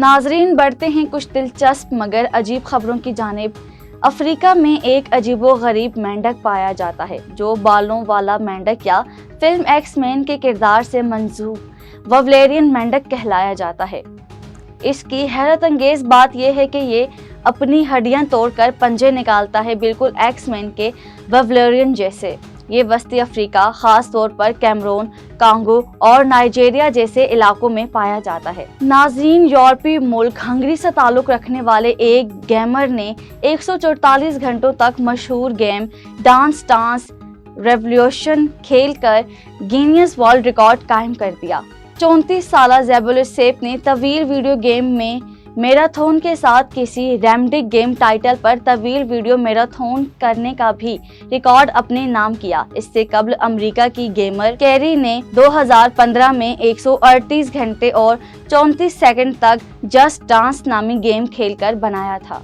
ناظرین، بڑھتے ہیں کچھ دلچسپ مگر عجیب خبروں کی جانب۔ افریقہ میں ایک عجیب و غریب مینڈک پایا جاتا ہے جو بالوں والا مینڈک یا فلم ایکس مین کے کردار سے منسوب وولویرین مینڈک کہلایا جاتا ہے۔ اس کی حیرت انگیز بات یہ ہے کہ یہ اپنی ہڈیاں توڑ کر پنجے نکالتا ہے، بالکل ایکس مین کے وولویرین جیسے۔ یہ وسطی افریقہ، خاص طور پر کیمرون، کانگو اور نائجیریا جیسے علاقوں میں پایا جاتا ہے۔ ناظرین، یورپی ملک ہنگری سے تعلق رکھنے والے ایک گیمر نے 144 گھنٹوں تک مشہور گیم ڈانس ریولیوشن کھیل کر گینیس ورلڈ ریکارڈ قائم کر دیا۔ 34 سالہ زیبولوسیف نے طویل ویڈیو گیم میں میراتھن کے ساتھ کسی رینڈم گیم ٹائٹل پر طویل ویڈیو میراتھن کرنے کا بھی ریکارڈ اپنے نام کیا۔ اس سے قبل امریکہ کی گیمر کیری نے 2015 میں 138 گھنٹے اور 34 سیکنڈ تک جسٹ ڈانس نامی گیم کھیل کر بنایا تھا۔